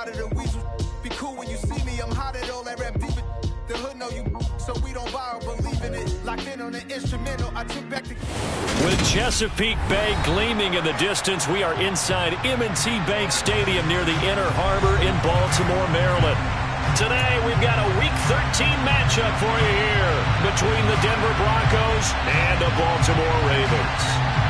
out of the weasel. Be cool when you see me, I'm hot at all that rap deep. The hood know you, so we don't borrow, believe in it. Locked in on the instrumental, I took back the... With Chesapeake Bay gleaming in the distance, we are inside M&T Bank Stadium near the Inner Harbor in Baltimore, Maryland. Today, we've got a Week 13 matchup for you here between the Denver Broncos and the Baltimore Ravens.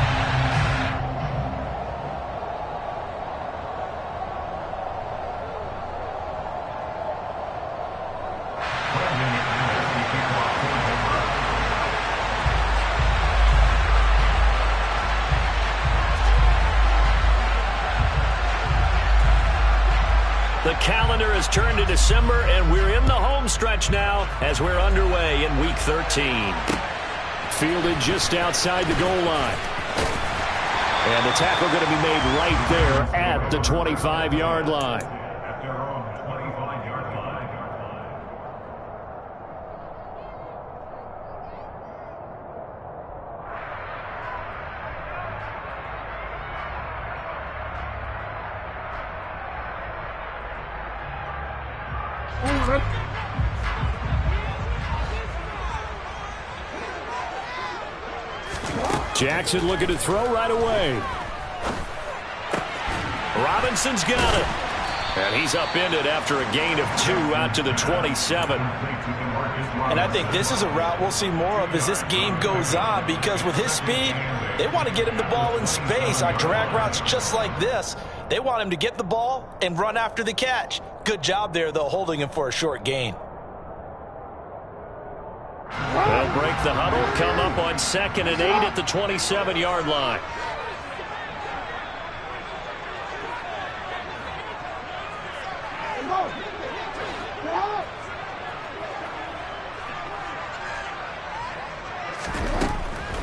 The calendar has turned to December, and we're in the home stretch now as we're underway in Week 13. Fielded just outside the goal line. And the tackle going to be made right there at the 25-yard line. Jackson looking to throw right away. Robinson's got it. And he's upended after a gain of 2 out to the 27. And I think this is a route we'll see more of as this game goes on, because with his speed, they want to get him the ball in space on drag routes just like this. They want him to get the ball and run after the catch. Good job there, though, holding him for a short gain. They'll break the huddle, come up on 2nd and 8 at the 27-yard line.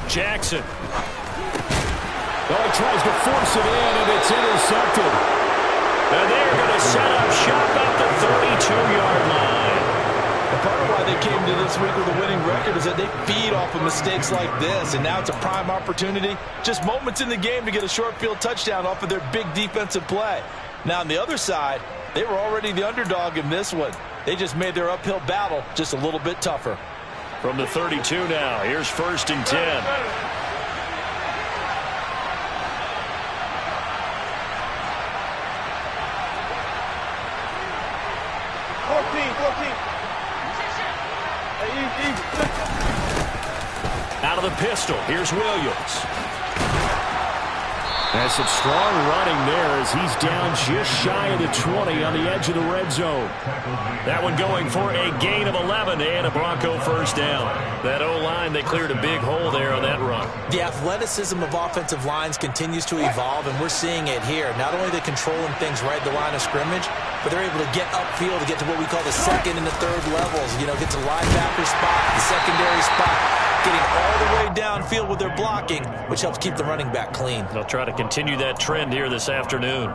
Jackson. Oh, he tries to force it in, and it's intercepted. And they're going to set up shop at the 32-yard line. And part of why they came to this week with a winning record is that they feed off of mistakes like this, and now it's a prime opportunity. Just moments in the game to get a short field touchdown off of their big defensive play. Now, on the other side, they were already the underdog in this one. They just made their uphill battle just a little bit tougher. From the 32 now, here's 1st and 10. Out of the pistol, here's Williams. That's some strong running there as he's down just shy of the 20 on the edge of the red zone. That one going for a gain of 11 and a Bronco first down. That O-line, they cleared a big hole there on that run. The athleticism of offensive lines continues to evolve, and we're seeing it here. Not only are they controlling things right at the line of scrimmage, but they're able to get upfield to get to what we call the 2nd and the 3rd levels. You know, get to linebacker spot, the secondary spot, getting all the way downfield with their blocking, which helps keep the running back clean. They'll try to continue that trend here this afternoon.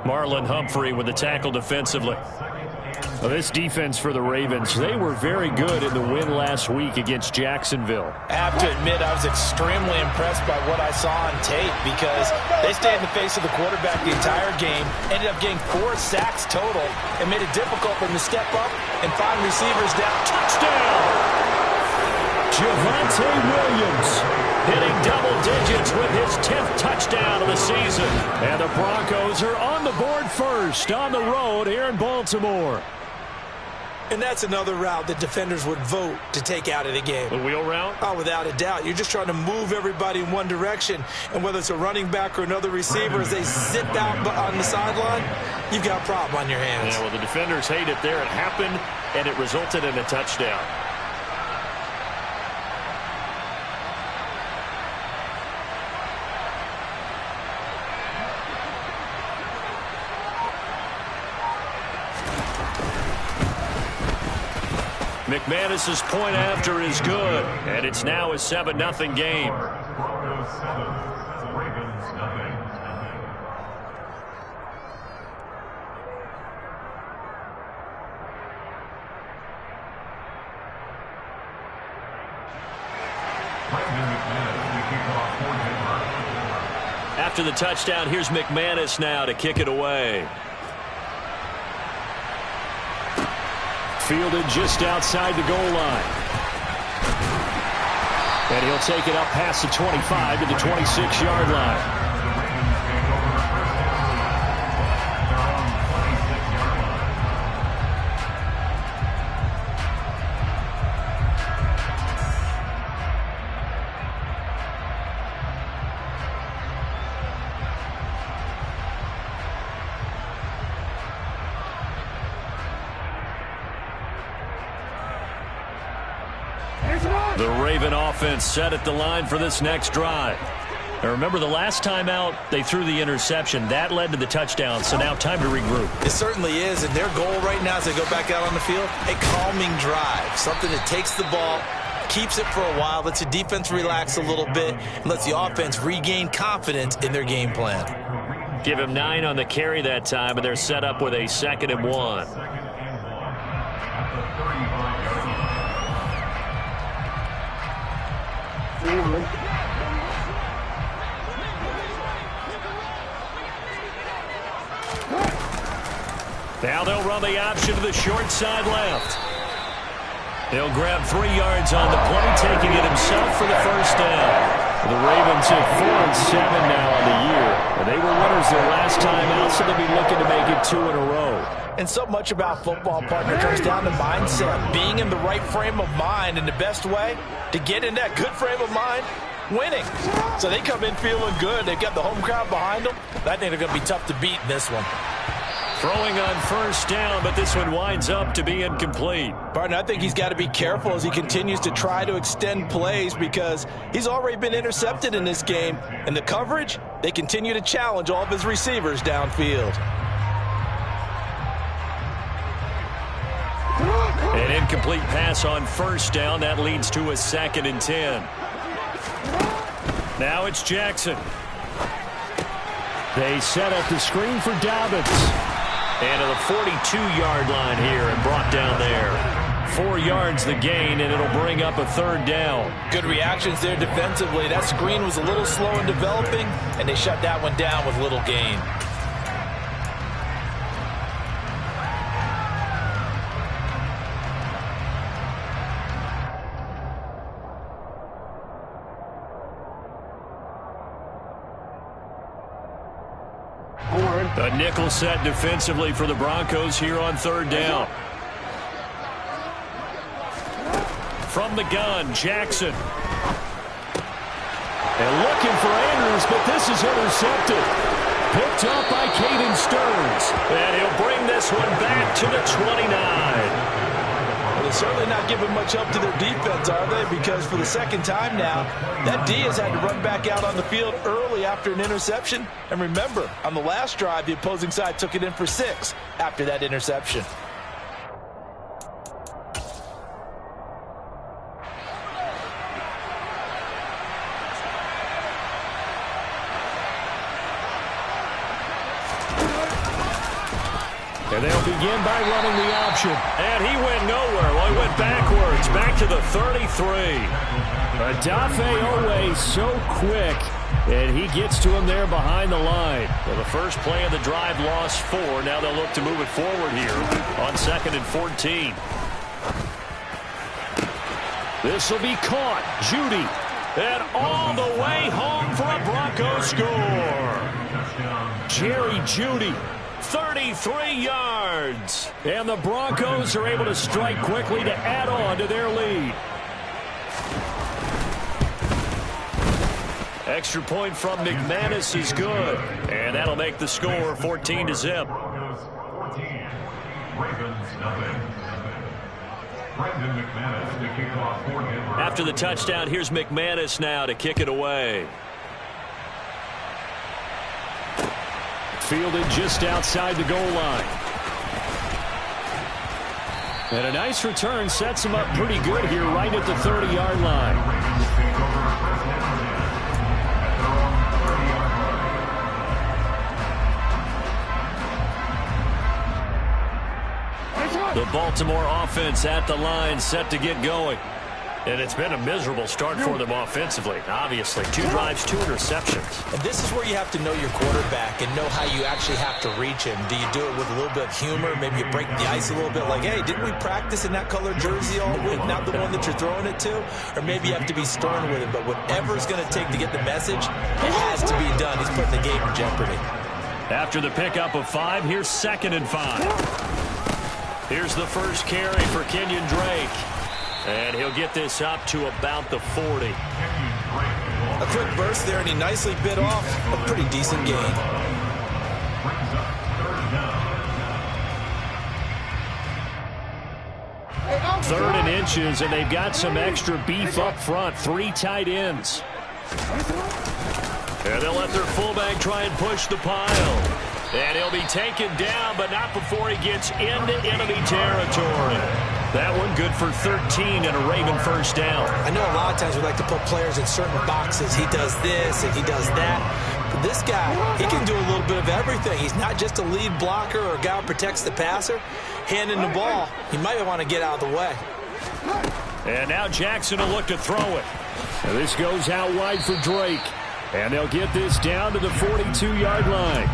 Marlon Humphrey with the tackle defensively. Well, this defense for the Ravens, they were very good in the win last week against Jacksonville. I have to admit, I was extremely impressed by what I saw on tape, because they stayed in the face of the quarterback the entire game, ended up getting 4 sacks total, and made it difficult for them to step up and find receivers down. Touchdown! Javonte Williams hitting double digits with his 10th touchdown of the season. And the Broncos are on the board first on the road here in Baltimore. And that's another route that defenders would vote to take out of the game. The wheel route? Oh, without a doubt. You're just trying to move everybody in one direction. And whether it's a running back or another receiver, as they sit out on the sideline, you've got a problem on your hands. Yeah, well, the defenders hate it there. It happened, and it resulted in a touchdown. McManus's point after is good, and it's now a 7-0 game. After the touchdown, here's McManus now to kick it away. Fielded just outside the goal line. And he'll take it up past the 25 to the 26-yard line. The Raven offense set at the line for this next drive. Now remember, the last time out, they threw the interception. That led to the touchdown, so now time to regroup. It certainly is, and their goal right now as they go back out on the field, a calming drive, something that takes the ball, keeps it for a while, lets the defense relax a little bit, and lets the offense regain confidence in their game plan. Give him 9 on the carry that time, and they're set up with a 2nd and 1. Now they'll run the option to the short side left. He'll grab 3 yards on the play, taking it himself for the first down. The Ravens have 4-7 now on the year. And they were winners their last time out, so they'll be looking to make it 2 in a row. And so much about football, partner, comes down to mindset. Being in the right frame of mind, and the best way to get in that good frame of mind, winning. So they come in feeling good. They've got the home crowd behind them. I think they're going to be tough to beat in this one. Throwing on first down, but this one winds up to be incomplete. Partner, I think he's got to be careful as he continues to try to extend plays because he's already been intercepted in this game. And the coverage, they continue to challenge all of his receivers downfield. An incomplete pass on first down. That leads to a 2nd and 10. Now it's Jackson. They set up the screen for Dobbins. And to the 42-yard line here and brought down there. 4 yards the gain, and it'll bring up a 3rd down. Good reactions there defensively. That screen was a little slow in developing, and they shut that one down with little gain. A nickel set defensively for the Broncos here on 3rd down. From the gun, Jackson. And looking for Andrews, but this is intercepted. Picked up by Caden Stearns. And he'll bring this one back to the 29. Well, they're certainly not giving much help to their defense, are they? Because for the 2nd time now, that D has had to run back out on the field early after an interception. And remember, on the last drive, the opposing side took it in for 6 after that interception. And they'll begin by running the option. And he went nowhere. Well, he went backwards, back to the 33. Adafe Owe so quick, and he gets to him there behind the line. Well, the first play of the drive lost 4. Now they'll look to move it forward here on 2nd and 14. This will be caught. Judy. And all the way home for a Broncos score. Jerry Judy. 33 yards. And the Broncos are able to strike quickly to add on to their lead. Extra point from McManus is good. And that'll make the score 14-0. After the touchdown, here's McManus now to kick it away. Fielded just outside the goal line. And a nice return sets him up pretty good here right at the 30-yard line. The Baltimore offense at the line set to get going. And it's been a miserable start for them offensively, obviously. 2 drives, 2 interceptions. And this is where you have to know your quarterback and know how you actually have to reach him. Do you do it with a little bit of humor? Maybe you break the ice a little bit like, hey, didn't we practice in that color jersey all week, not the one that you're throwing it to? Or maybe you have to be stern with him. But whatever it's going to take to get the message, it has to be done. He's putting the game in jeopardy. After the pickup of 5, here's 2nd and 5. Here's the first carry for Kenyon Drake. And he'll get this up to about the 40. A quick burst there, and he nicely bit off a pretty decent gain. Third and inches, and they've got some extra beef up front. 3 tight ends. And they'll let their fullback try and push the pile. And he'll be taken down, but not before he gets into enemy territory. That one good for 13 and a Raven first down. I know a lot of times we like to put players in certain boxes. He does this and he does that. But this guy, he can do a little bit of everything. He's not just a lead blocker or a guy who protects the passer. Handing the ball, he might want to get out of the way. And now Jackson will look to throw it. And this goes out wide for Drake. And they'll get this down to the 42-yard line.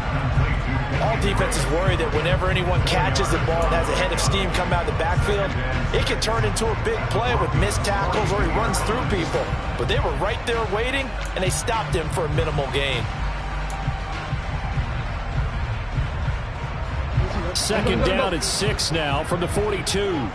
All defenses worry that whenever anyone catches the ball and has a head of steam come out of the backfield, it can turn into a big play with missed tackles or he runs through people. But they were right there waiting, and they stopped him for a minimal gain. 2nd down at 6 now from the 42.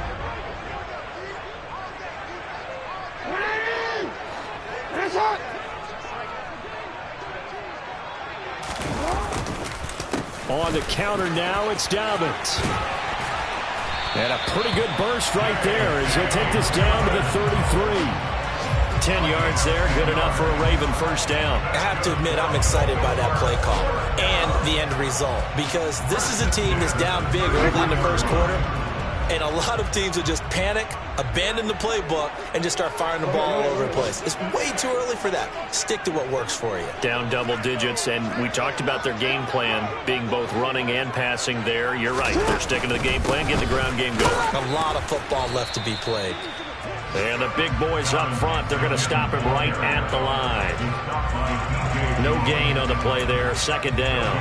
On the counter now, it's Dobbins. And a pretty good burst right there as he'll take this down to the 33. 10 yards there, good enough for a Raven first down. I have to admit, I'm excited by that play call and the end result, because this is a team that's down big early in the first quarter, and a lot of teams will just panic, abandon the playbook, and just start firing the ball all over the place. It's way too early for that. Stick to what works for you. Down double digits, and we talked about their game plan being both running and passing there. You're right. They're sticking to the game plan, getting the ground game going. A lot of football left to be played. And the big boys up front, they're going to stop him right at the line. No gain on the play there, 2nd down.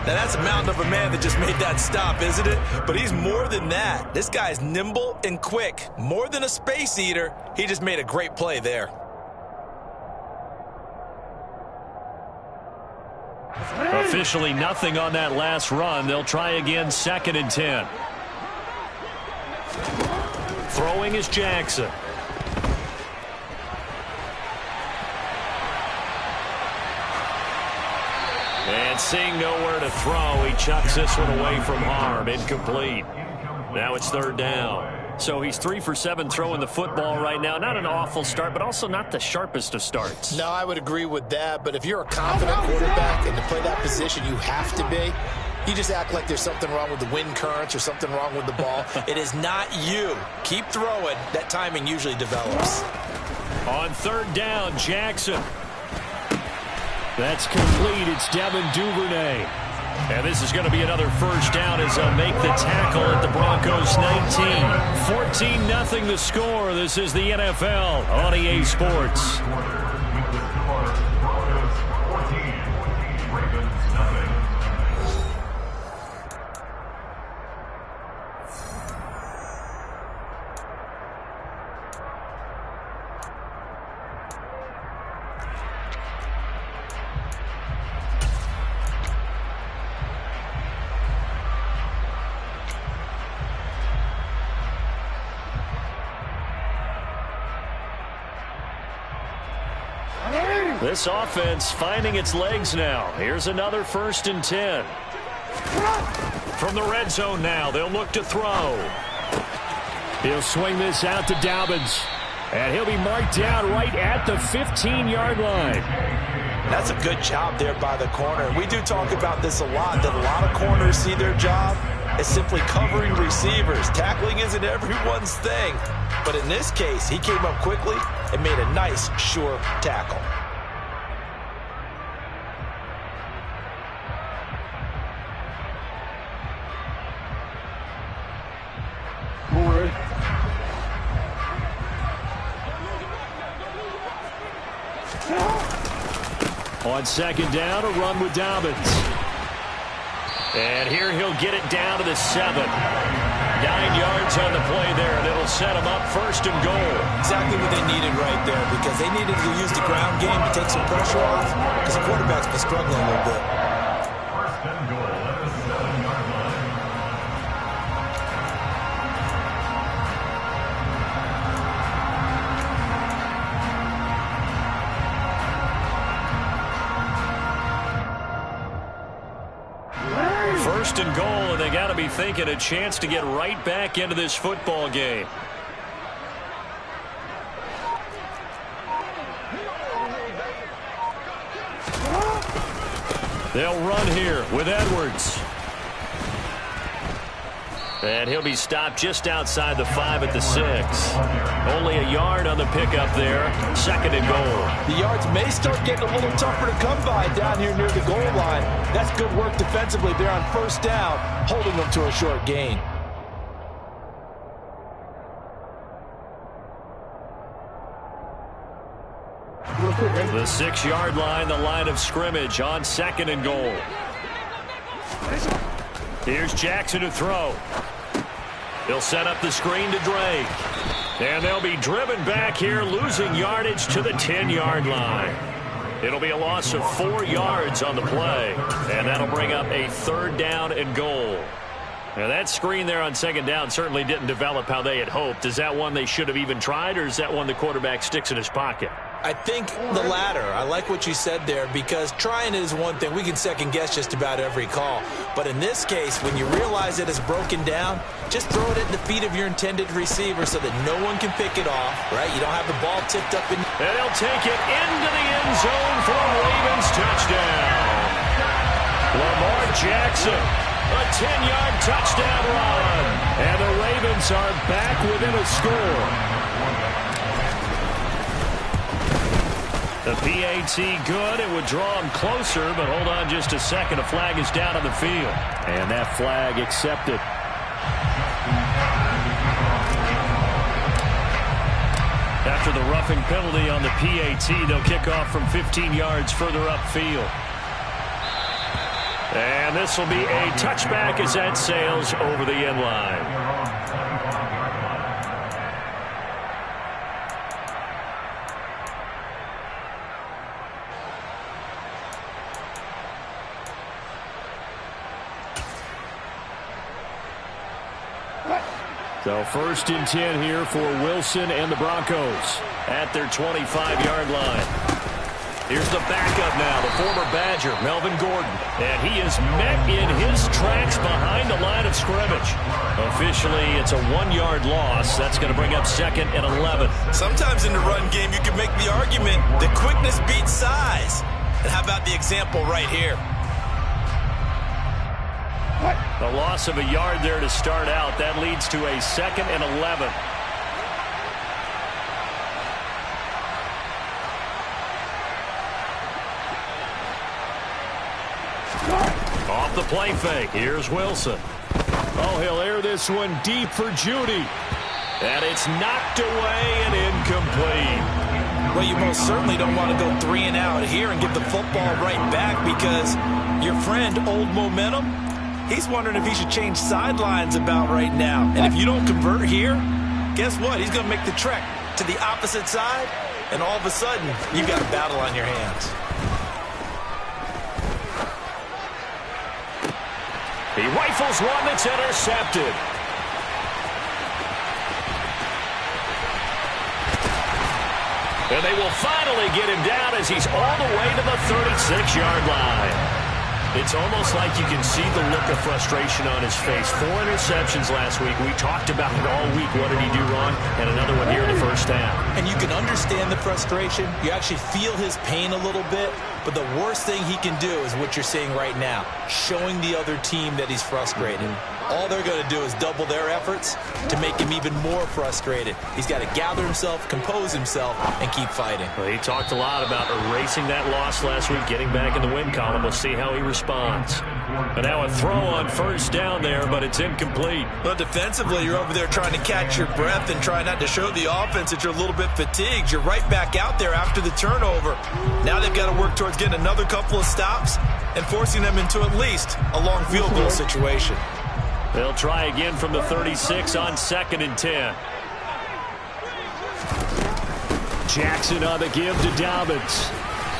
Now, that's a mountain of a man that just made that stop, isn't it? But he's more than that. This guy's nimble and quick. More than a space eater, he just made a great play there. Officially nothing on that last run. They'll try again, 2nd and 10. Throwing is Jackson. And seeing nowhere to throw, he chucks this one away from harm. Incomplete. Now it's 3rd down. So he's 3 for 7 throwing the football right now. Not an awful start, but also not the sharpest of starts. No, I would agree with that. But if you're a confident quarterback and to play that position, you have to be. You just act like there's something wrong with the wind currents or something wrong with the ball. It is not you. Keep throwing. That timing usually develops. On 3rd down, Jackson. That's complete. It's Devin Duvernay. And this is going to be another first down as they'll make the tackle at the Broncos 19. 14-0 the score. This is the NFL on EA Sports. This offense finding its legs now. Here's another 1st and 10. From the red zone now, they'll look to throw. He'll swing this out to Dobbins. And he'll be marked down right at the 15-yard line. That's a good job there by the corner. And we do talk about this a lot, that a lot of corners see their job as simply covering receivers. Tackling isn't everyone's thing. But in this case, he came up quickly and made a nice, sure tackle. On second down, a run with Dobbins. And here he'll get it down to the 7. 9 yards on the play there, and it'll set him up 1st and goal. Exactly what they needed right there, because they needed to use the ground game to take some pressure off, because the quarterback's been struggling a little bit. First and goal at the 7-yard line. First and goal, and they got to be thinking a chance to get right back into this football game. They'll run here with Edwards. And he'll be stopped just outside the 5 at the 6. Only a yard on the pickup there. 2nd and goal. The yards may start getting a little tougher to come by down here near the goal line. That's good work defensively there on 1st down, holding them to a short gain. The 6-yard line, the line of scrimmage on 2nd and goal. Here's Jackson to throw. He'll set up the screen to Drake. And they'll be driven back here, losing yardage to the 10-yard line. It'll be a loss of 4 yards on the play. And that'll bring up a 3rd down and goal. Now that screen there on 2nd down certainly didn't develop how they had hoped. Is that one they should have even tried, or is that one the quarterback sticks in his pocket? I think the latter. I like what you said there, because trying is one thing. We can second-guess just about every call. But in this case, when you realize it is broken down, just throw it at the feet of your intended receiver so that no one can pick it off, right? You don't have the ball tipped up in. And he'll take it into the end zone for a Ravens touchdown. Lamar Jackson, a 10-yard touchdown run. And the Ravens are back within a score. The PAT good. It would draw him closer, but hold on just a second. A flag is down on the field. And that flag accepted. After the roughing penalty on the PAT, they'll kick off from 15 yards further upfield. And this will be a touchback as that sails over the end line. So 1st and 10 here for Wilson and the Broncos at their 25-yard line. Here's the backup now, the former Badger, Melvin Gordon. And he is met in his tracks behind the line of scrimmage. Officially, it's a 1-yard loss. That's going to bring up 2nd and 11. Sometimes in the run game, you can make the argument that quickness beats size. And how about the example right here? A loss of a yard there to start out. That leads to a 2nd and 11. Off the play fake. Here's Wilson. Oh, he'll air this one deep for Judy. And it's knocked away and incomplete. Well, you most certainly don't want to go 3 and out here and give the football right back, because your friend, Old Momentum, he's wondering if he should change sidelines about right now. And if you don't convert here, guess what? He's going to make the trek to the opposite side, and all of a sudden, you've got a battle on your hands. He rifles one that's intercepted. And they will finally get him down as he's all the way to the 36-yard line. It's almost like you can see the look of frustration on his face. 4 interceptions last week. We talked about it all week. What did he do wrong? And another one here in the first half. And you can understand the frustration. You actually feel his pain a little bit. But the worst thing he can do is what you're seeing right now, showing the other team that he's frustrated. All they're going to do is double their efforts to make him even more frustrated. He's got to gather himself, compose himself, and keep fighting. Well, he talked a lot about erasing that loss last week, getting back in the win column. We'll see how he responds. And now a throw on first down there, but it's incomplete. Well, defensively, you're over there trying to catch your breath and try not to show the offense that you're a little bit fatigued. You're right back out there after the turnover. Now they've got to work towards getting another couple of stops and forcing them into at least a long field goal situation. They'll try again from the 36 on 2nd and 10. Jackson on the give to Dobbins.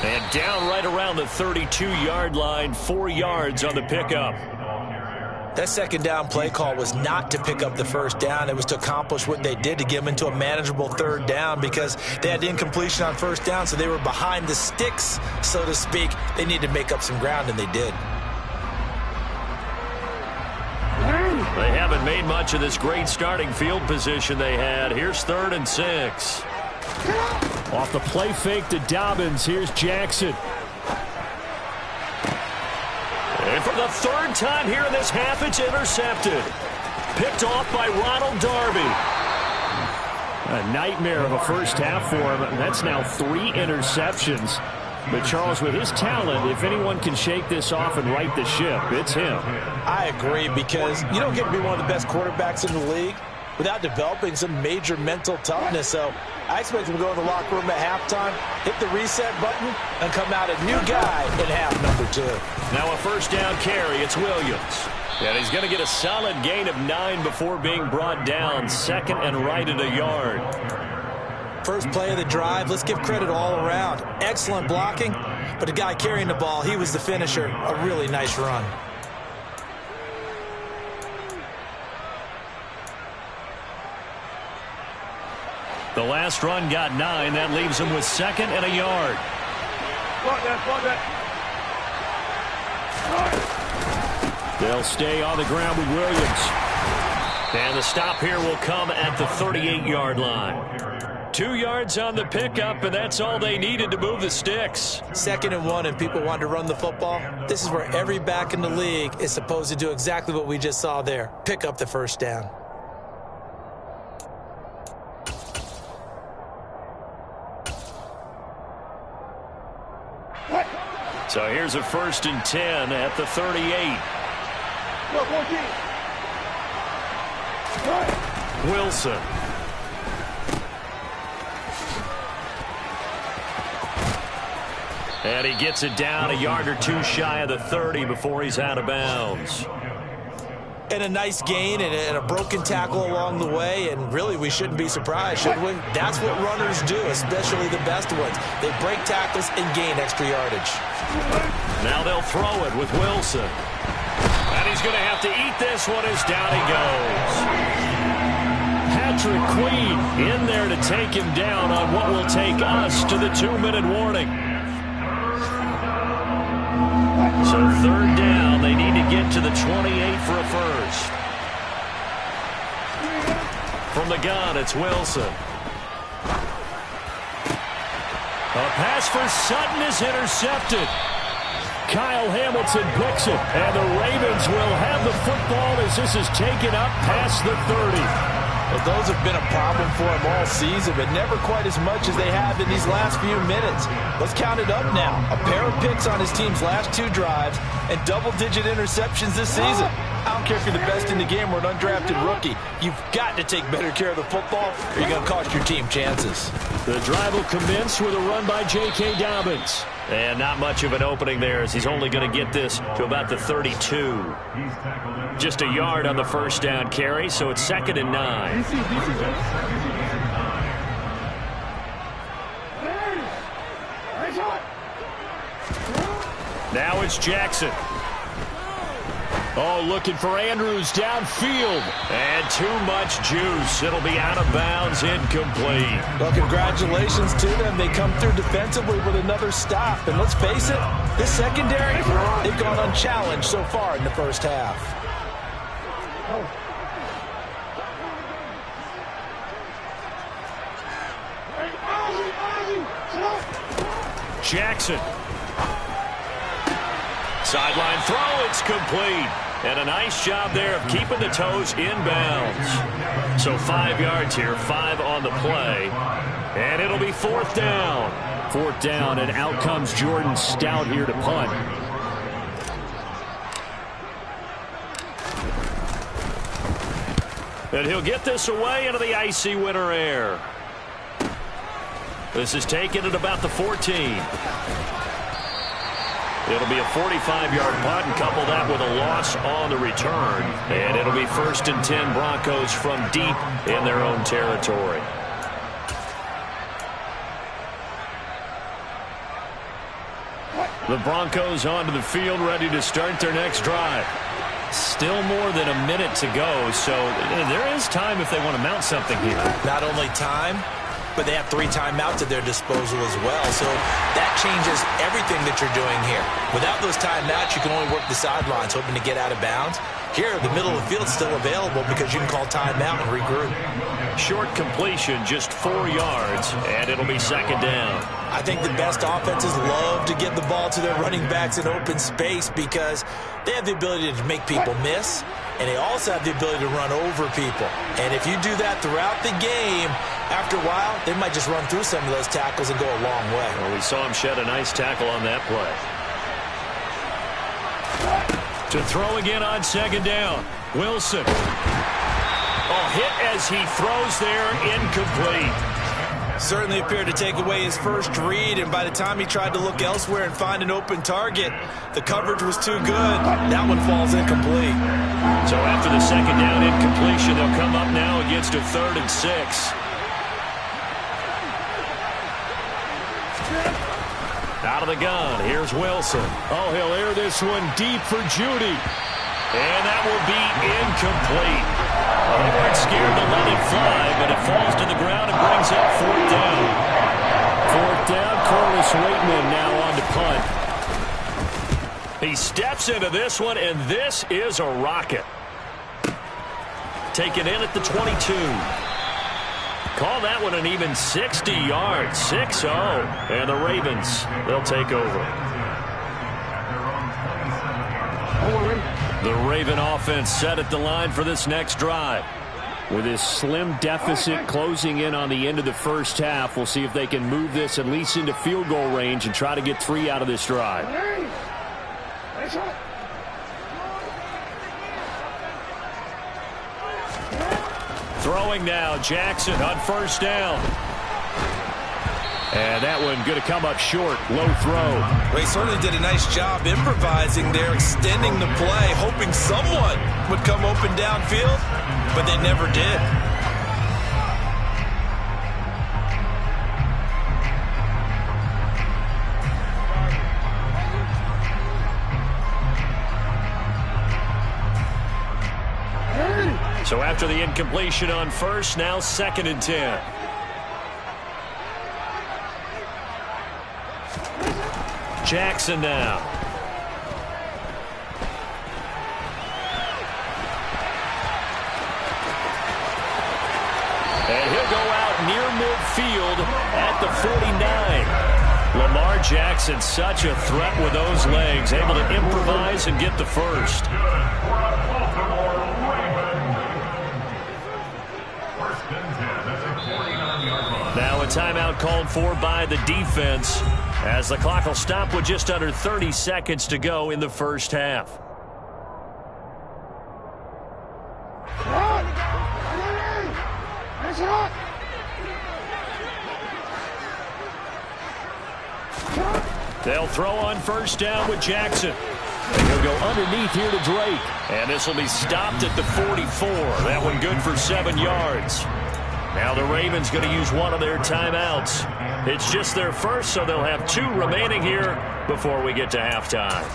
And down right around the 32-yard line, 4 yards on the pickup. That second down play call was not to pick up the first down. It was to accomplish what they did, to get them into a manageable third down, because they had incompletion on first down, so they were behind the sticks, so to speak. They needed to make up some ground, and they did. They haven't made much of this great starting field position they had. Here's 3rd and 6. Off the play fake to Dobbins. Here's Jackson. And for the 3rd time here in this half, it's intercepted. Picked off by Ronald Darby. A nightmare of a first half for him. That's now 3 interceptions. But, Charles, with his talent, if anyone can shake this off and right the ship, it's him. I agree, because you don't get to be one of the best quarterbacks in the league without developing some major mental toughness. So I expect him to go in the locker room at halftime, hit the reset button, and come out a new guy in half number 2. Now a first down carry. It's Williams. And he's going to get a solid gain of 9 before being brought down. 2nd and right at a yard. First play of the drive, let's give credit all around. Excellent blocking, but the guy carrying the ball, he was the finisher. A really nice run. The last run got 9. That leaves him with 2nd and a yard. They'll stay on the ground with Williams. And the stop here will come at the 38-yard line. 2 yards on the pickup, and that's all they needed to move the sticks. 2nd and 1, and people wanted to run the football. This is where every back in the league is supposed to do exactly what we just saw there. Pick up the first down. So here's a 1st and 10 at the 38. Wilson. And he gets it down a yard or 2 shy of the 30 before he's out of bounds. And a nice gain and a broken tackle along the way, and really we shouldn't be surprised, should we? That's what runners do, especially the best ones. They break tackles and gain extra yardage. Now they'll throw it with Wilson. And he's going to have to eat this one as down he goes. Patrick Queen in there to take him down on what will take us to the 2-minute warning. So 3rd down, they need to get to the 28 for a first. From the gun, it's Wilson. A pass for Sutton is intercepted. Kyle Hamilton picks it, and the Ravens will have the football as this is taken up past the 30. Well, those have been a problem for him all season, but never quite as much as they have in these last few minutes. Let's count it up now. A pair of picks on his team's last 2 drives and double-digit interceptions this season. I don't care if you're the best in the game or an undrafted rookie. You've got to take better care of the football or you're going to cost your team chances. The drive will commence with a run by J.K. Dobbins. And not much of an opening there as he's only going to get this to about the 32. Just a yard on the first down carry, so it's 2nd and 9. Now it's Jackson. Oh, looking for Andrews downfield. And too much juice. It'll be out of bounds, incomplete. Well, congratulations to them. They come through defensively with another stop. And let's face it, this secondary, they've gone unchallenged so far in the first half. Jackson. Sideline throw, it's complete. And a nice job there of keeping the toes in bounds. So 5 yards here, 5 on the play. And it'll be 4th down. 4th down, and out comes Jordan Stout here to punt. And he'll get this away into the icy winter air. This is taken at about the 14. It'll be a 45-yard punt, and couple that with a loss on the return. And it'll be 1st and 10 Broncos from deep in their own territory. The Broncos onto the field, ready to start their next drive. Still more than a minute to go, so there is time if they want to mount something here. Not only time, but they have 3 timeouts at their disposal as well. So that changes everything that you're doing here. Without those timeouts, you can only work the sidelines, hoping to get out of bounds. Here, the middle of the field is still available because you can call timeout and regroup. Short completion, just 4 yards, and it'll be 2nd down. I think the best offenses love to get the ball to their running backs in open space because they have the ability to make people miss, and they also have the ability to run over people. And if you do that throughout the game, after a while, they might just run through some of those tackles and go a long way. Well, we saw him shed a nice tackle on that play. To throw again on 2nd down. Wilson. Hit as he throws there, incomplete. Certainly appeared to take away his first read, and by the time he tried to look elsewhere and find an open target, the coverage was too good. That one falls incomplete. So after the 2nd down incompletion, they'll come up now against a 3rd and 6. Out of the gun, here's Wilson. He'll air this one deep for Judy. And that will be incomplete. They weren't scared to let it fly, but it falls to the ground and brings up 4th down. 4th down, Corliss Waitman now on to punt. He steps into this one, and this is a rocket. Taken in at the 22. Call that one an even 60 yards, 6-0. And the Ravens, they'll take over. The Raven offense set at the line for this next drive. With this slim deficit closing in on the end of the first half, we'll see if they can move this at least into field goal range and try to get 3 out of this drive. Throwing now, Jackson on 1st down. And that one going to come up short. Low throw. Well, he certainly did a nice job improvising there, extending the play, hoping someone would come open downfield, but they never did. So after the incompletion on 1st, now 2nd and 10. Jackson now. And he'll go out near midfield at the 49. Lamar Jackson, such a threat with those legs, able to improvise and get the first. Now a timeout called for by the defense, as the clock will stop with just under 30 seconds to go in the first half. They'll throw on 1st down with Jackson. And he'll go underneath here to Drake. And this will be stopped at the 44. That one good for 7 yards. Now the Ravens going to use one of their timeouts. It's just their first, so they'll have 2 remaining here before we get to halftime.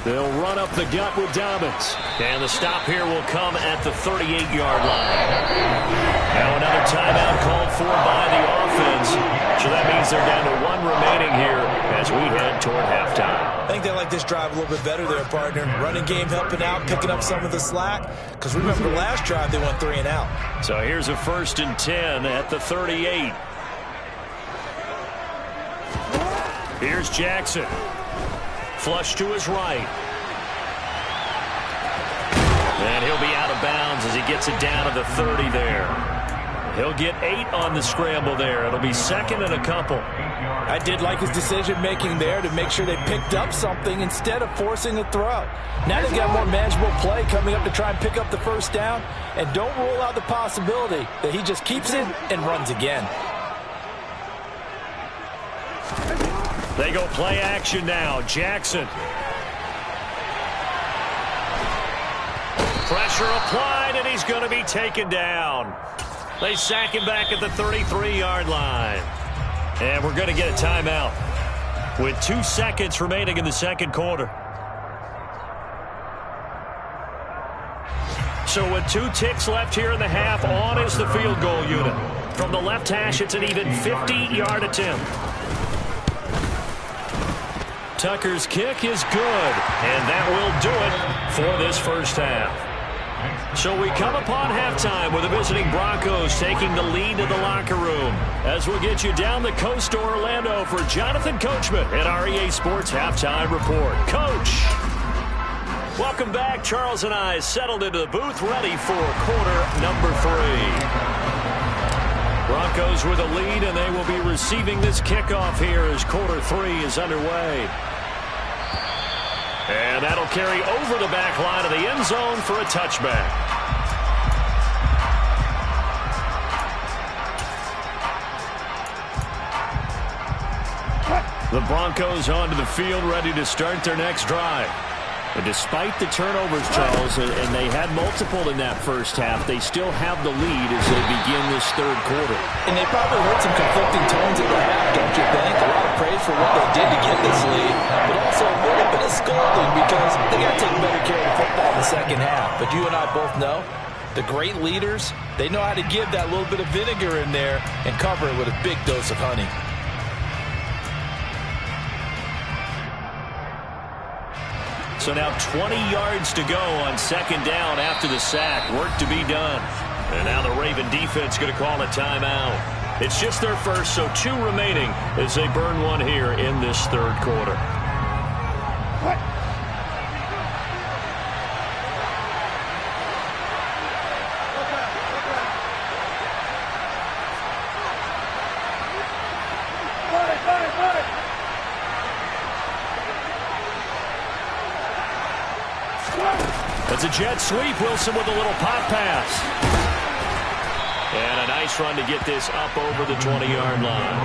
They'll run up the gut with Dobbins. And the stop here will come at the 38-yard line. Now another timeout called for by the offense. So that means they're down to 1 remaining here as we head toward halftime. I think they like this drive a little bit better there, partner. Running game helping out, picking up some of the slack. Because remember, last drive they went 3 and out. So here's a 1st and 10 at the 38. Here's Jackson. Flush to his right. And he'll be out of bounds as he gets it down to the 30 there. He'll get 8 on the scramble there. It'll be second and a couple. I did like his decision-making there to make sure they picked up something instead of forcing a throw. Now they've got more manageable play coming up to try and pick up the first down, and don't rule out the possibility that he just keeps it and runs again. They go play action now. Jackson. Pressure applied, and he's going to be taken down. They sack him back at the 33-yard line. And we're going to get a timeout with 2 seconds remaining in the second quarter. So with 2 ticks left here in the half, on is the field goal unit. From the left hash, it's an even 50-yard attempt. Tucker's kick is good, and that will do it for this first half. So we come upon halftime with the visiting Broncos taking the lead to the locker room. As we'll get you down the coast to Orlando for Jonathan Coachman at our EA Sports Halftime Report. Coach! Welcome back. Charles and I settled into the booth, ready for quarter number 3. Broncos with a lead, and they will be receiving this kickoff here as quarter 3 is underway. And that'll carry over the back line of the end zone for a touchback. The Broncos onto the field, ready to start their next drive. And despite the turnovers, Charles, and they had multiple in that first half, they still have the lead as they begin this third quarter. And they probably heard some conflicting tones at the half, don't you think? A lot of praise for what they did to get this lead, but also a little bit of scolding because they got to take better care of the football in the second half. But you and I both know the great leaders, they know how to give that little bit of vinegar in there and cover it with a big dose of honey. So now 20 yards to go on second down after the sack. Work to be done. And now the Raven defense going to call a timeout. It's just their first, so 2 remaining as they burn one here in this third quarter. It's a jet sweep. Wilson with a little pop pass. And a nice run to get this up over the 20-yard line.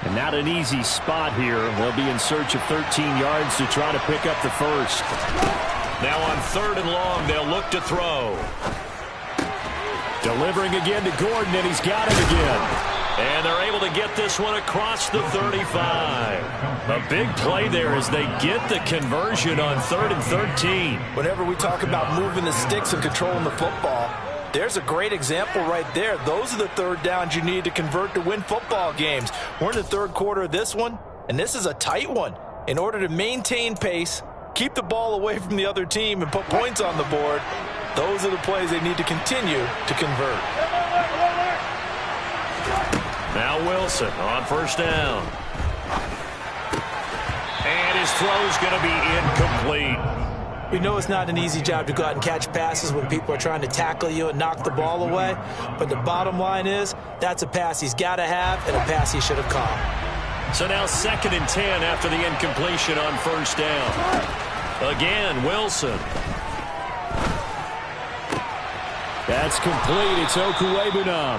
And not an easy spot here. They'll be in search of 13 yards to try to pick up the first. Now on 3rd and long, they'll look to throw. Delivering again to Gordon, and he's got it again. And they're able to get this one across the 35. A big play there as they get the conversion on 3rd and 13. Whenever we talk about moving the sticks and controlling the football, there's a great example right there. Those are the third downs you need to convert to win football games. We're in the third quarter of this one, and this is a tight one. In order to maintain pace, keep the ball away from the other team, and put points on the board, those are the plays they need to continue to convert. Now Wilson on first down. And his throw's going to be incomplete. We know it's not an easy job to go out and catch passes when people are trying to tackle you and knock the ball away. But the bottom line is, that's a pass he's got to have and a pass he should have caught. So now 2nd and 10 after the incompletion on first down. Again, Wilson. That's complete. It's Okuwebunam.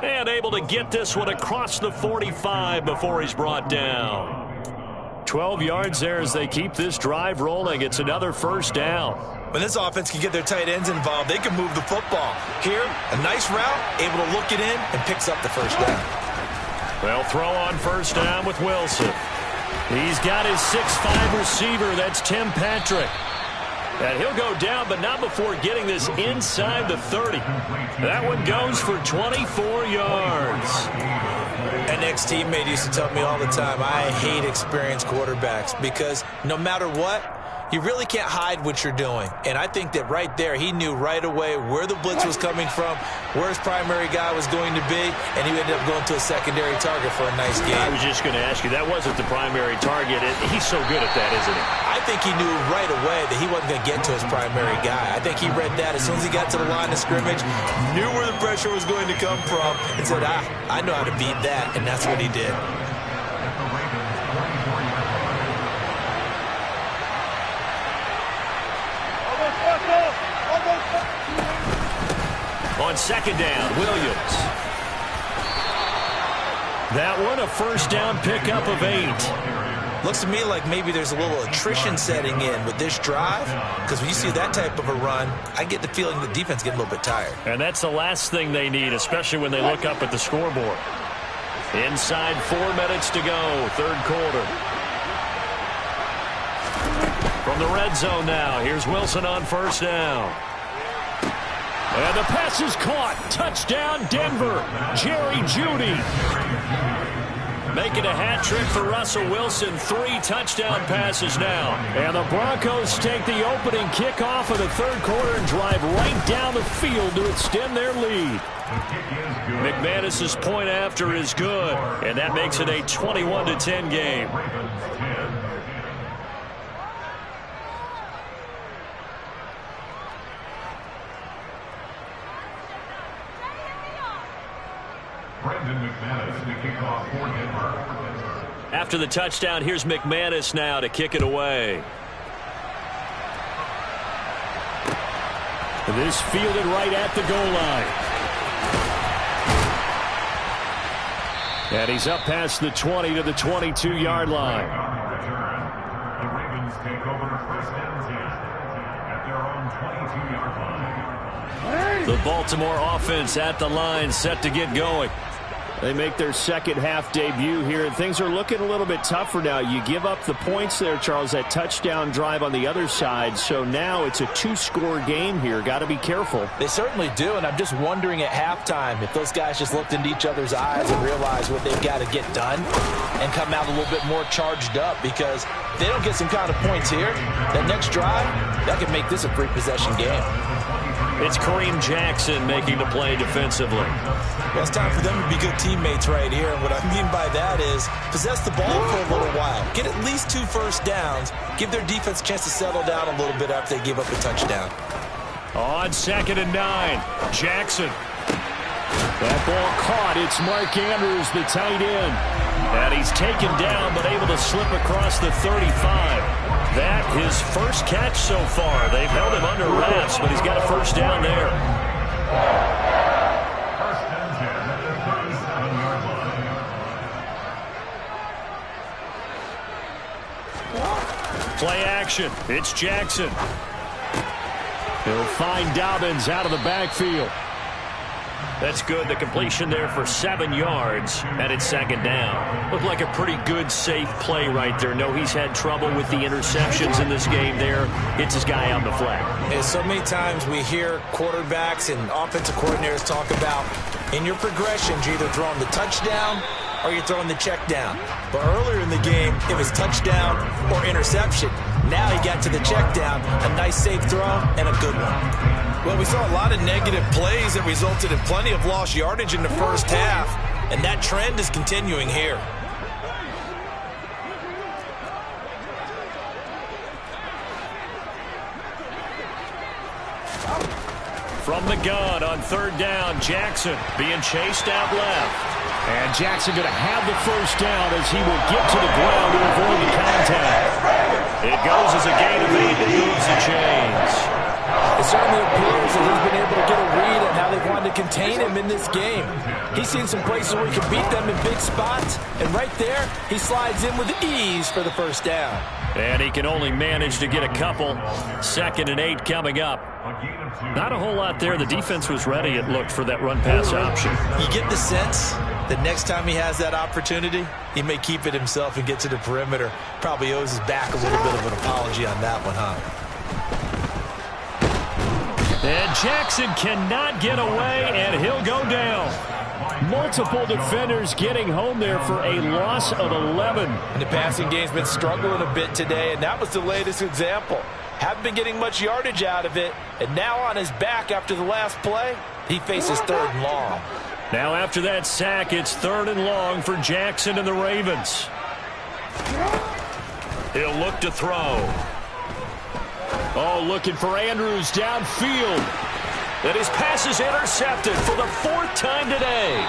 And able to get this one across the 45 before he's brought down. 12 yards there as they keep this drive rolling. It's another first down. When this offense can get their tight ends involved, they can move the football. Here, a nice route, able to look it in, and picks up the first down. They'll throw on first down with Wilson. He's got his 6'5 receiver. That's Tim Patrick. And he'll go down, but not before getting this inside the 30. That one goes for 24 yards. An ex-teammate used to tell me all the time, I hate experienced quarterbacks because no matter what, You really can't hide what you're doing. And I think that right there, he knew right away where the blitz was coming from, where his primary guy was going to be, and he ended up going to a secondary target for a nice game. I was just going to ask you, that wasn't the primary target. He's so good at that, isn't he? I think he knew right away that he wasn't going to get to his primary guy. I think he read that as soon as he got to the line of scrimmage, knew where the pressure was going to come from, and said, I know how to beat that, and that's what he did. On second down, Williams. That one, a first down pickup of 8. Looks to me like maybe there's a little attrition setting in with this drive, because when you see that type of a run, I get the feeling the defense getting a little bit tired. And that's the last thing they need, especially when they look up at the scoreboard. Inside 4 minutes to go, third quarter. From the red zone now, here's Wilson on first down. And the pass is caught. Touchdown, Denver. Jerry Jeudy. Making a hat trick for Russell Wilson. 3 touchdown passes now. And the Broncos take the opening kickoff of the third quarter and drive right down the field to extend their lead. McManus's point after is good, and that makes it a 21-10 game. After the touchdown, here's McManus now to kick it away. This fielded right at the goal line. And he's up past the 20 to the 22-yard line. The Ravens take over first and 10 at their own 22-yard line. The Baltimore offense at the line, set to get going. They make their second half debut here, and things are looking a little bit tougher now. You give up the points there, Charles, that touchdown drive on the other side, so now it's a 2-score game here. Got to be careful. They certainly do, and I'm just wondering at halftime if those guys just looked into each other's eyes and realized what they've got to get done and come out a little bit more charged up, because if they don't get some kind of points here, that next drive, that could make this a free-possession game. It's Kareem Jackson making the play defensively. Well, it's time for them to be good teammates right here. And what I mean by that is possess the ball for a little while. Get at least 2 first downs. Give their defense a chance to settle down a little bit after they give up a touchdown. On second and 9, Jackson. That ball caught. It's Mark Andrews, the tight end. And he's taken down, but able to slip across the 35. That his first catch so far. They've held him under wraps, but he's got a first down there. First and 10 at the 37-yard line. Play action. It's Jackson. He'll find Dobbins out of the backfield. That's good. The completion there for 7 yards, and it's second down. Looked like a pretty good, safe play right there. No, he's had trouble with the interceptions in this game there. Hits his guy on the flat. And so many times we hear quarterbacks and offensive coordinators talk about in your progressions, you're either throwing the touchdown or you're throwing the check down. But earlier in the game, it was touchdown or interception. Now he got to the check down, a nice safe throw, and a good one. Well, we saw a lot of negative plays that resulted in plenty of lost yardage in the first half, and that trend is continuing here. From the gun on third down, Jackson being chased out left. And Jackson going to have the first down as he will get to the ground to avoid the contact. It goes as a gain of 8 that moves the chains. It certainly appears that he's been able to get a read on how they've wanted to contain him in this game. He's seen some places where he can beat them in big spots, and right there, he slides in with ease for the first down. And he can only manage to get a couple. Second and 8 coming up. Not a whole lot there. The defense was ready, it looked, for that run-pass option. You get the sense that next time he has that opportunity, he may keep it himself and get to the perimeter. Probably owes his back a little bit of an apology on that one, huh? And Jackson cannot get away, and he'll go down. Multiple defenders getting home there for a loss of 11. And the passing game's been struggling a bit today, and that was the latest example. Haven't been getting much yardage out of it, and now on his back after the last play, he faces 3rd and long. Now after that sack, it's 3rd and long for Jackson and the Ravens. He'll look to throw. Oh, looking for Andrews downfield. And his pass is intercepted for the 4th time today.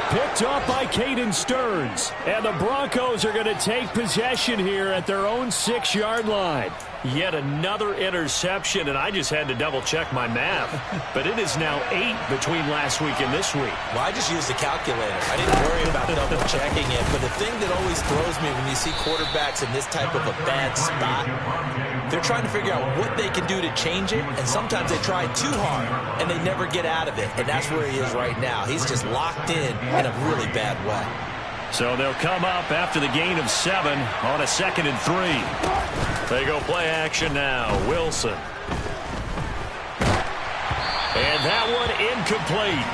Picked off by Caden Stearns. And the Broncos are going to take possession here at their own 6-yard line. Yet another interception, and I just had to double-check my math. But it is now 8 between last week and this week. Well, I just used the calculator. I didn't worry about double-checking it. But the thing that always throws me when you see quarterbacks in this type of a bad spot, they're trying to figure out what they can do to change it, and sometimes they try too hard, and they never get out of it. And that's where he is right now. He's just locked in a really bad way. So they'll come up after the gain of 7 on a 2nd and 3. They go play action now. Wilson. And that one incomplete.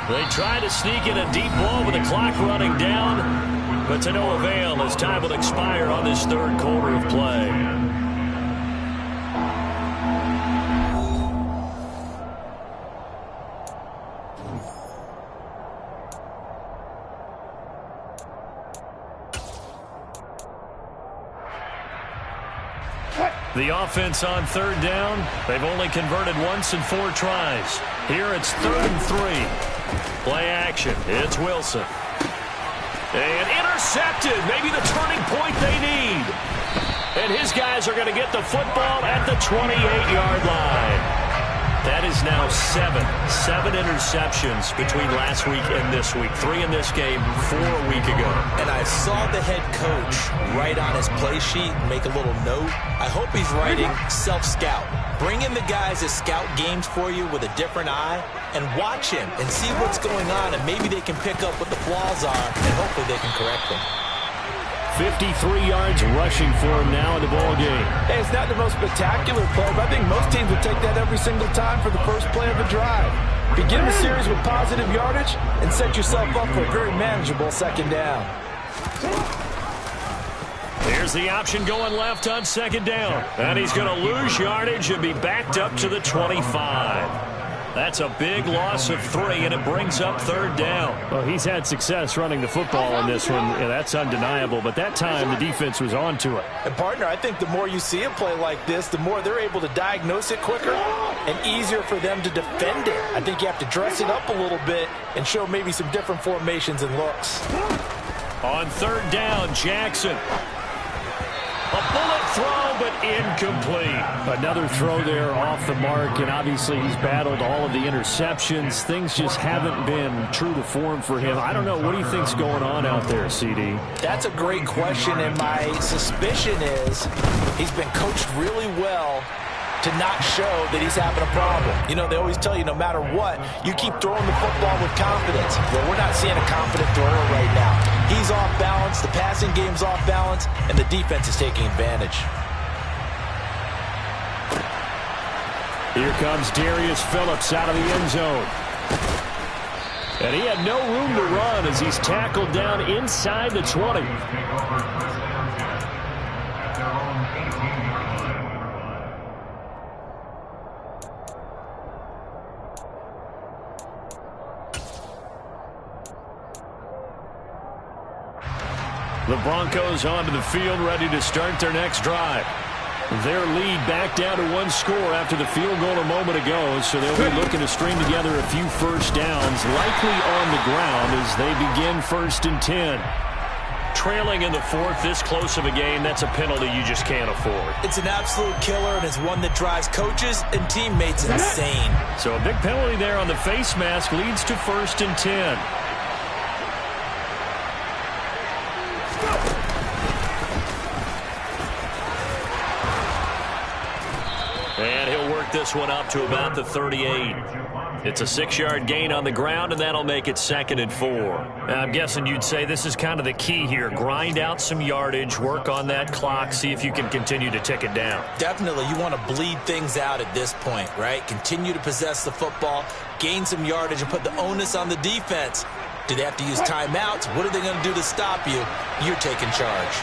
They try to sneak in a deep ball with the clock running down, but to no avail as time will expire on this 3rd quarter of play. The offense on 3rd down. They've only converted once in 4 tries. Here it's 3rd and 3. Play action. It's Wilson. And intercepted. Maybe the turning point they need. And his guys are going to get the football at the 28-yard line. That is now 7 interceptions between last week and this week. 3 in this game, 4 a week ago. And I saw the head coach write on his play sheet and make a little note. I hope he's writing self-scout. Bring in the guys that scout games for you with a different eye and watch him and see what's going on, and maybe they can pick up what the flaws are, and hopefully they can correct them. 53 yards rushing for him now in the ball game. Hey, it's not the most spectacular play, but I think most teams would take that every single time for the first play of a drive. Begin the series with positive yardage and set yourself up for a very manageable 2nd down. Here's the option going left on 2nd down. And he's going to lose yardage and be backed up to the 25. That's a big loss of 3, and it brings up 3rd down. Well, he's had success running the football in this one. Yeah, that's undeniable. But that time, the defense was on to it. And, partner, I think the more you see a play like this, the more they're able to diagnose it quicker and easier for them to defend it. I think you have to dress it up a little bit and show maybe some different formations and looks. On 3rd down, Jackson. A bullet throw, but incomplete. Another throw there off the mark, and obviously he's battled all of the interceptions. Things just haven't been true to form for him. I don't know. What do you think's going on out there, CD? That's a great question, and my suspicion is he's been coached really well to not show that he's having a problem. You know, they always tell you no matter what, you keep throwing the football with confidence. Well, we're not seeing a confident thrower right now. He's off balance, the passing game's off balance, and the defense is taking advantage. Here comes Darius Phillips out of the end zone. And he had no room to run as he's tackled down inside the 20. The Broncos onto the field, ready to start their next drive. Their lead back down to 1 score after the field goal a moment ago, so they'll be looking to string together a few first downs, likely on the ground as they begin 1st and 10. Trailing in the 4th, this close of a game, that's a penalty you just can't afford. It's an absolute killer, and it's one that drives coaches and teammates insane. So a big penalty there on the face mask leads to 1st and 10. And he'll work this one up to about the 38. It's a 6-yard gain on the ground, and that'll make it 2nd and 4. I'm guessing you'd say this is kind of the key here. Grind out some yardage, work on that clock, see if you can continue to tick it down. Definitely. You want to bleed things out at this point, right? Continue to possess the football, gain some yardage, and put the onus on the defense Do they have to use timeouts? What are they going to do to stop you? You're taking charge.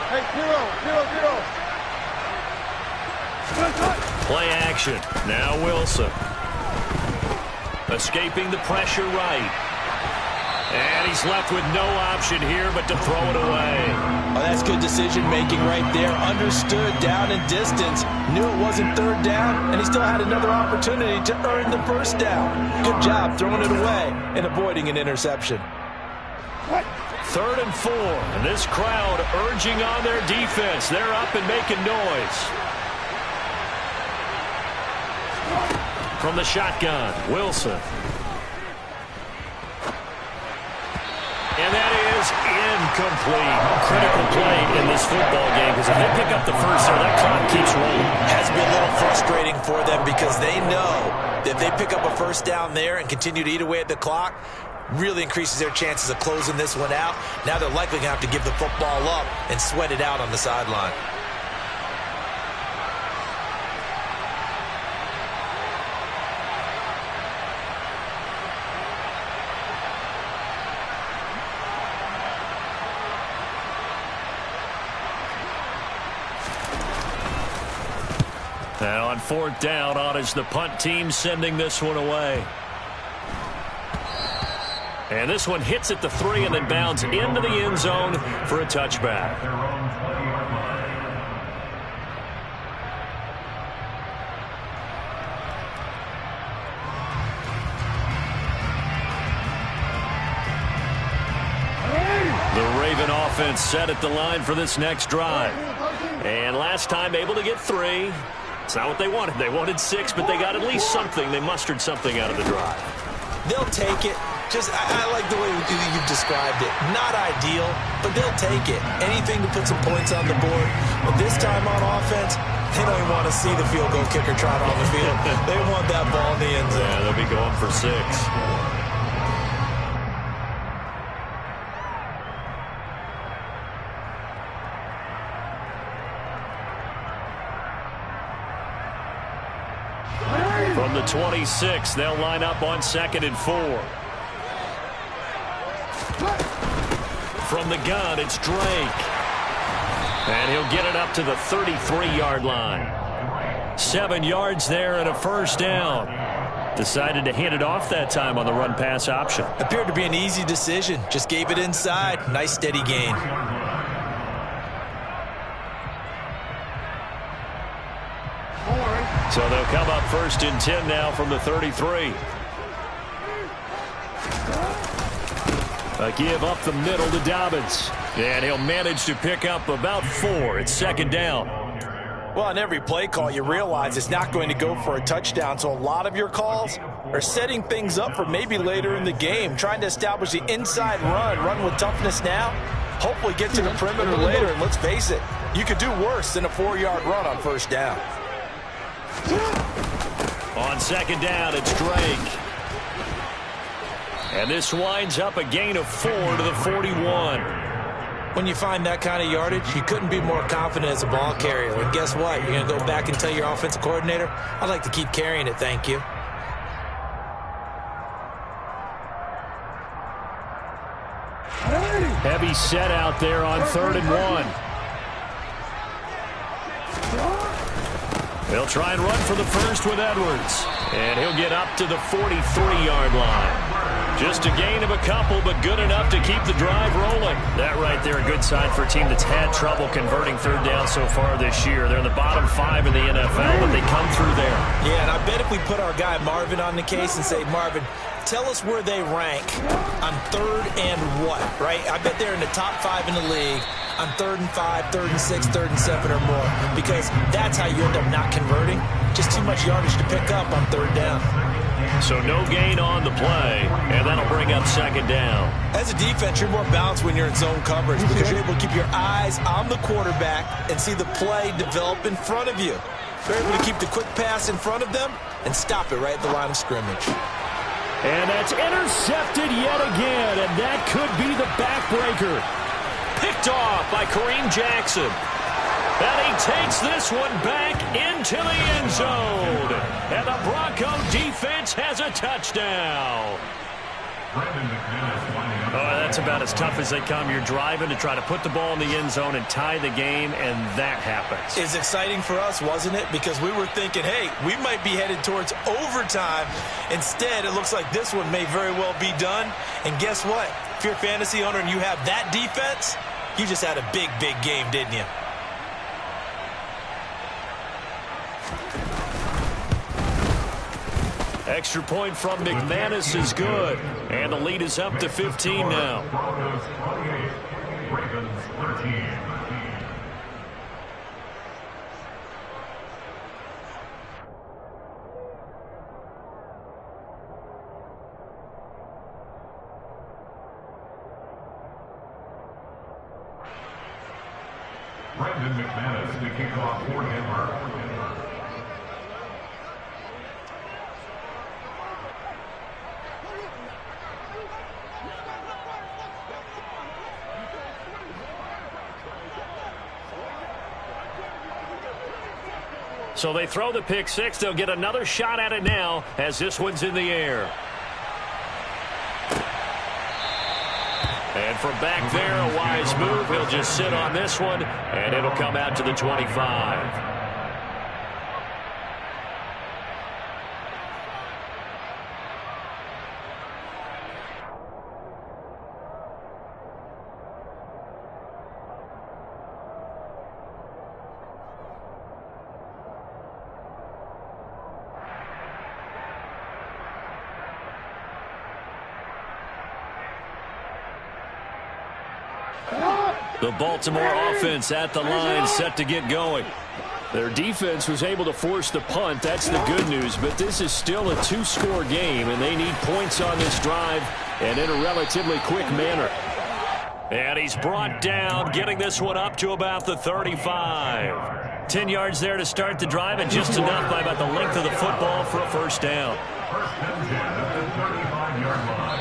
Hey, zero. Play action. Now Wilson. Escaping the pressure right. And he's left with no option here but to throw it away. Oh, that's good decision-making right there. Understood down and distance. Knew it wasn't third down, and he still had another opportunity to earn the first down. Good job throwing it away and avoiding an interception. 3rd and 4. And this crowd urging on their defense. They're up and making noise. From the shotgun, Wilson. And that is incomplete. Critical play in this football game because if they pick up the first there, that clock keeps rolling. Has to be a little frustrating for them because they know that if they pick up a first down there and continue to eat away at the clock, really increases their chances of closing this one out. Now they're likely going to have to give the football up and sweat it out on the sideline. Now on 4th down, on is the punt team sending this one away. And this one hits at the 3 and then bounds into the end zone for a touchback. Their own 20-yard line. The Raven offense set at the line for this next drive. And last time able to get 3. It's not what they wanted. They wanted 6, but they got at least something. They mustered something out of the drive. They'll take it. I like the way you've described it. Not ideal, but they'll take it. Anything to put some points on the board. But this time on offense, they don't even want to see the field goal kicker trot on the field. They want that ball in the end zone. Yeah, they'll be going for 6. From the 26, they'll line up on 2nd and 4. From the gun, it's Drake. And he'll get it up to the 33-yard line. 7 yards there and a first down. Decided to hand it off that time on the run-pass option. Appeared to be an easy decision. Just gave it inside. Nice steady gain. So they'll come up 1st and 10 now from the 33. A give up the middle to Dobbins. And he'll manage to pick up about 4. It's 2nd down. Well, on every play call, you realize it's not going to go for a touchdown. So a lot of your calls are setting things up for maybe later in the game, trying to establish the inside run with toughness now. Hopefully get to the perimeter later. And let's face it, you could do worse than a 4-yard run on 1st down. On 2nd down, it's Drake. And this winds up a gain of 4 to the 41. When you find that kind of yardage, you couldn't be more confident as a ball carrier. And guess what? You're going to go back and tell your offensive coordinator, I'd like to keep carrying it, thank you. Heavy set out there on 3rd and 1. They'll try and run for the first with Edwards. And he'll get up to the 43-yard line. Just a gain of a couple, but good enough to keep the drive rolling. That right there, a good sign for a team that's had trouble converting 3rd down so far this year. They're in the bottom 5 in the NFL, but they come through there. Yeah, and I bet if we put our guy Marvin on the case and say, Marvin, tell us where they rank on 3rd and what, right? I bet they're in the top 5 in the league on 3rd and 5, 3rd and 6, 3rd and 7 or more, because that's how you end up not converting. Just too much yardage to pick up on 3rd down. So no gain on the play, and that'll bring up 2nd down. As a defense, you're more balanced when you're in zone coverage because you're able to keep your eyes on the quarterback and see the play develop in front of you. They're able to keep the quick pass in front of them and stop it right at the line of scrimmage. And that's intercepted yet again, and that could be the backbreaker. Picked off by Kareem Jackson. And he takes this one back into the end zone. And the Bronco defense has a touchdown. Oh, that's about as tough as they come. You're driving to try to put the ball in the end zone and tie the game, and that happens. It's exciting for us, wasn't it? Because we were thinking, hey, we might be headed towards overtime. Instead, it looks like this one may very well be done. And guess what? If you're a fantasy owner and you have that defense, you just had a big, big game, didn't you? Extra point from McManus is good. And the lead is up to 15 now. Broncos 28, Ravens 13. Brendan McManus to kick off for Denver. So they throw the pick six. They'll get another shot at it now as this one's in the air. And from back there, a wise move. He'll just sit on this one, and it'll come out to the 25. The Baltimore offense at the line, set to get going. Their defense was able to force the punt. That's the good news. But this is still a two-score game, and they need points on this drive and in a relatively quick manner. And he's brought down, getting this one up to about the 35. 10 yards there to start the drive, and just enough by about the length of the football for a first down.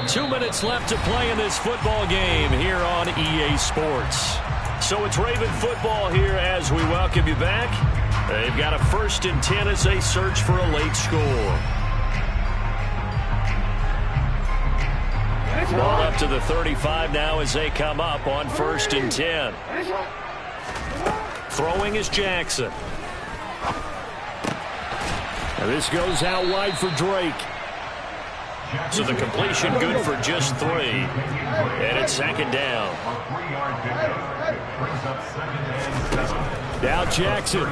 2 minutes left to play in this football game here on EA Sports. So it's Raven football here as we welcome you back. They've got a 1st and 10 as they search for a late score. Ball up to the 35 now as they come up on 1st and 10. Throwing is Jackson. And this goes out wide for Drake. So the completion good for just 3. And it's 2nd down. Now Jackson.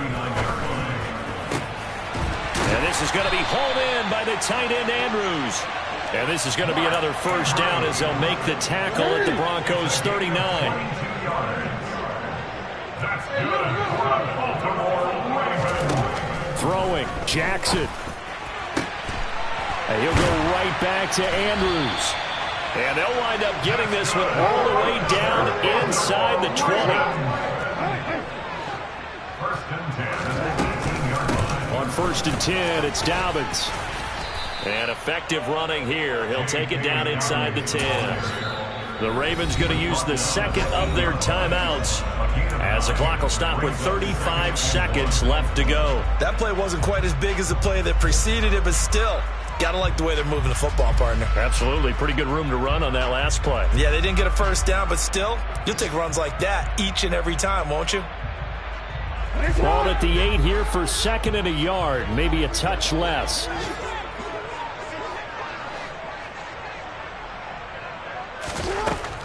And this is going to be hauled in by the tight end Andrews. And this is going to be another first down as they'll make the tackle at the Broncos 39. Throwing, Jackson. And he'll go right back to Andrews. And they'll wind up getting this one all the way down inside the 20. On 1st and 10, it's Dobbins. And effective running here. He'll take it down inside the 10. The Ravens going to use the 2nd of their timeouts as the clock will stop with 35 seconds left to go. That play wasn't quite as big as the play that preceded it, but still, got to like the way they're moving the football, partner. Absolutely. Pretty good room to run on that last play. Yeah, they didn't get a first down, but still, you'll take runs like that each and every time, won't you? Ball at the 8 here for 2nd and a yard, maybe a touch less.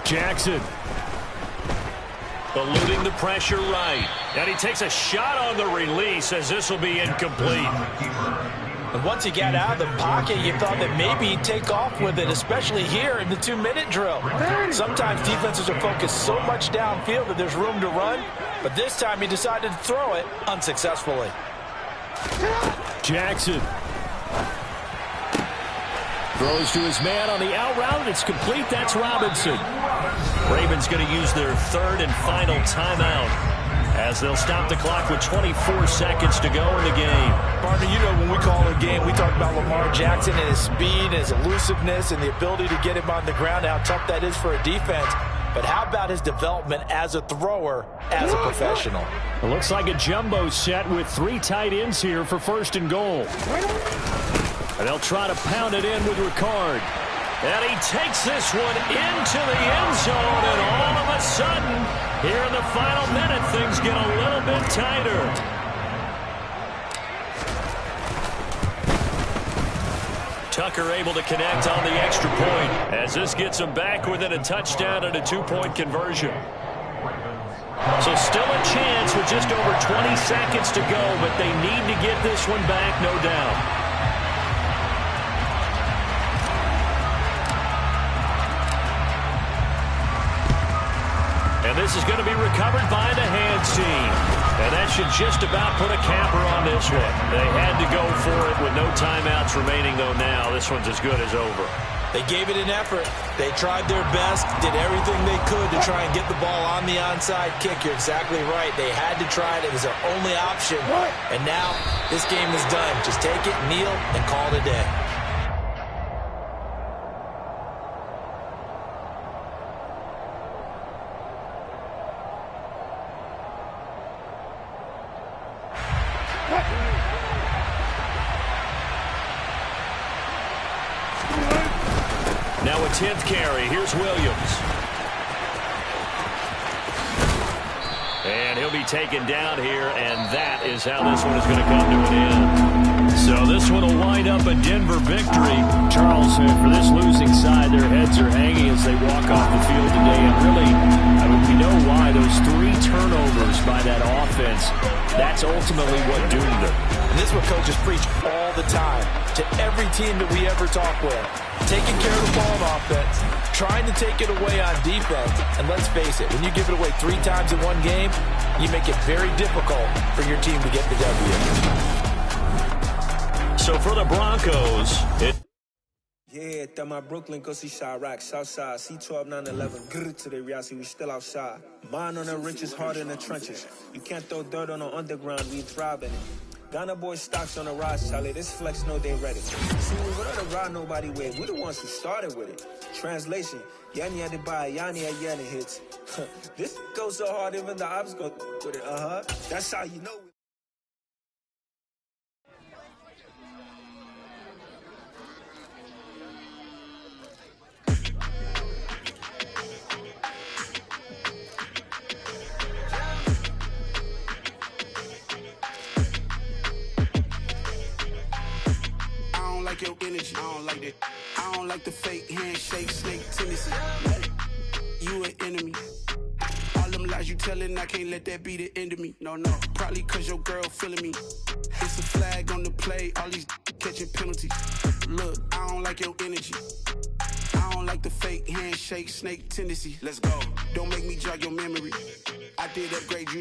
Jackson. Eluding the pressure right. And he takes a shot on the release as this will be incomplete. And once he got out of the pocket, you thought that maybe he'd take off with it, especially here in the 2-minute drill. Sometimes defenses are focused so much downfield that there's room to run, but this time he decided to throw it unsuccessfully. Jackson. Throws to his man on the out route, and it's complete. That's Robinson. Ravens going to use their 3rd and final timeout as they'll stop the clock with 24 seconds to go in the game. Partner, you know when we call a game, we talk about Lamar Jackson and his speed and his elusiveness and the ability to get him on the ground, how tough that is for a defense. But how about his development as a thrower, as a professional? It looks like a jumbo set with 3 tight ends here for 1st and goal. And they'll try to pound it in with Ricard. And he takes this one into the end zone, and all of a sudden, here in the final minute, things get a little bit tighter. Tucker able to connect on the extra point as this gets him back within a touchdown and a 2-point conversion. So still a chance with just over 20 seconds to go, but they need to get this one back, no doubt. And this is going to be recovered by the hands team. And that should just about put a capper on this one. They had to go for it with no timeouts remaining, though now this one's as good as over. They gave it an effort. They tried their best, did everything they could to try and get the ball on the onside kick. You're exactly right. They had to try it. It was their only option. And now this game is done. Just take it, kneel, and call it a day. Now a 10th carry. Here's Williams. And he'll be taken down here, and that is how this one is going to come to an end. So this one will wind up a Denver victory. Charles, for this losing side, their heads are hanging as they walk off the field today. And really, I mean, we know why. Those 3 turnovers by that offense, that's ultimately what doomed them. And this is what coaches preach all the time to every team that we ever talk with. Taking care of the ball on offense, trying to take it away on defense. And let's face it, when you give it away 3 times in one game, you make it very difficult for your team to get the W. So for the Broncos, yeah, that my Brooklyn go see Chirac, Southside, C12, 911, grrr to the reality, we still outside. Mine on the riches, hard in the trenches. You can't throw dirt on the underground, we thrive in it. Ghana boys stocks on the rise, Charlie. This flex know they ready. See, we were the ride nobody with. We the ones who started with it. Translation: Yanni had to buy, Yanni had Yanni hits. This goes so hard, even the ops go with it. That's how you know. Your energy, I don't like that. I don't like the fake handshake, snake tendency. You an enemy. All them lies you telling, I can't let that be the end of me. No, probably cause your girl feeling me. It's a flag on the play, all these catching penalties. Look, I don't like your energy. I don't like the fake handshake, snake tendency. Let's go. Don't make me jog your memory. I did upgrade you.